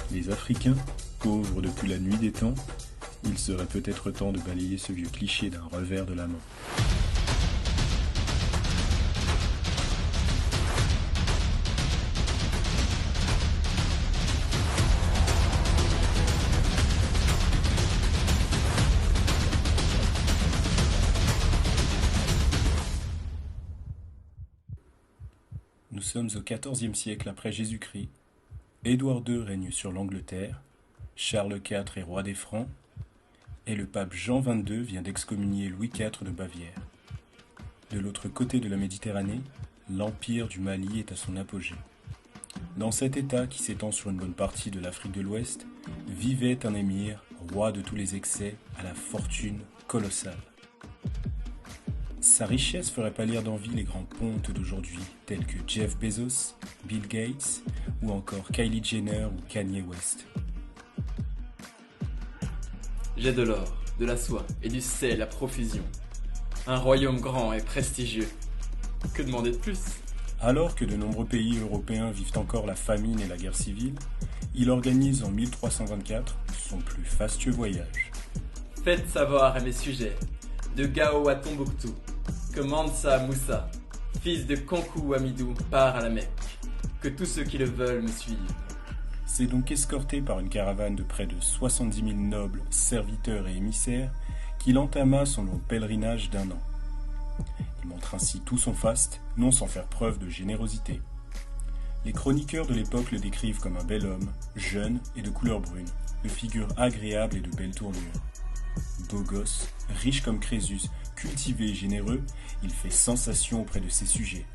Les Africains, pauvres depuis la nuit des temps, il serait peut-être temps de balayer ce vieux cliché d'un revers de la main. Nous sommes au XIVe siècle après Jésus-Christ. Édouard II règne sur l'Angleterre, Charles IV est roi des Francs, et le pape Jean XXII vient d'excommunier Louis IV de Bavière. De l'autre côté de la Méditerranée, l'empire du Mali est à son apogée. Dans cet État qui s'étend sur une bonne partie de l'Afrique de l'Ouest, vivait un émir, roi de tous les excès, à la fortune colossale. Sa richesse ferait pâlir d'envie les grands pontes d'aujourd'hui, tels que Jeff Bezos, Bill Gates, ou encore Kylie Jenner ou Kanye West. J'ai de l'or, de la soie et du sel à profusion. Un royaume grand et prestigieux. Que demander de plus ? Alors que de nombreux pays européens vivent encore la famine et la guerre civile, il organise en 1324 son plus fastueux voyage. Faites savoir à mes sujets, de Gao à Tombouctou, que Mansa Moussa, fils de Kankou Amidou, part à la Mecque. Que tous ceux qui le veulent me suivent. C'est donc escorté par une caravane de près de 70 000 nobles, serviteurs et émissaires qu'il entama son long pèlerinage d'1 an. Il montre ainsi tout son faste, non sans faire preuve de générosité. Les chroniqueurs de l'époque le décrivent comme un bel homme, jeune et de couleur brune, de figure agréable et de belle tournure. Beau gosse, riche comme Crésus, cultivé et généreux, il fait sensation auprès de ses sujets.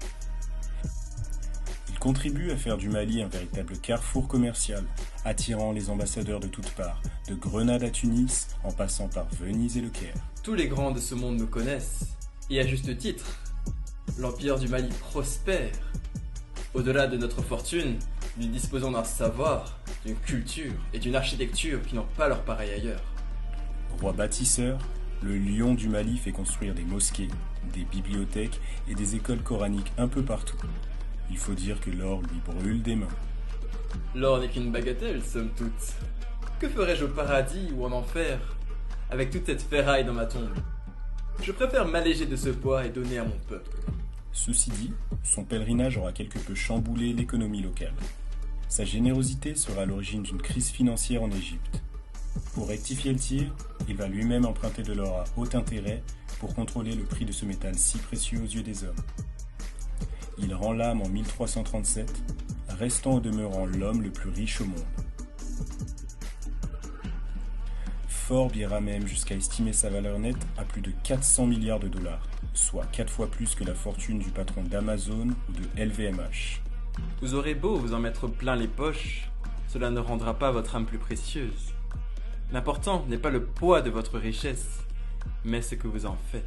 Il contribue à faire du Mali un véritable carrefour commercial, attirant les ambassadeurs de toutes parts, de Grenade à Tunis, en passant par Venise et le Caire. Tous les grands de ce monde me connaissent, et à juste titre. L'empire du Mali prospère. Au-delà de notre fortune, nous disposons d'un savoir, d'une culture et d'une architecture qui n'ont pas leur pareil ailleurs. Roi bâtisseur, le lion du Mali fait construire des mosquées, des bibliothèques et des écoles coraniques un peu partout. Il faut dire que l'or lui brûle des mains. L'or n'est qu'une bagatelle, somme toute. Que ferais-je au paradis ou en enfer, avec toute cette ferraille dans ma tombe ? Je préfère m'alléger de ce poids et donner à mon peuple. Ceci dit, son pèlerinage aura quelque peu chamboulé l'économie locale. Sa générosité sera à l'origine d'une crise financière en Égypte. Pour rectifier le tir, il va lui-même emprunter de l'or à haut intérêt pour contrôler le prix de ce métal si précieux aux yeux des hommes. Il rend l'âme en 1337, restant au demeurant l'homme le plus riche au monde. Forbes ira même jusqu'à estimer sa valeur nette à plus de 400 milliards de dollars, soit 4 fois plus que la fortune du patron d'Amazon ou de LVMH. Vous aurez beau vous en mettre plein les poches, cela ne rendra pas votre âme plus précieuse. L'important n'est pas le poids de votre richesse, mais ce que vous en faites.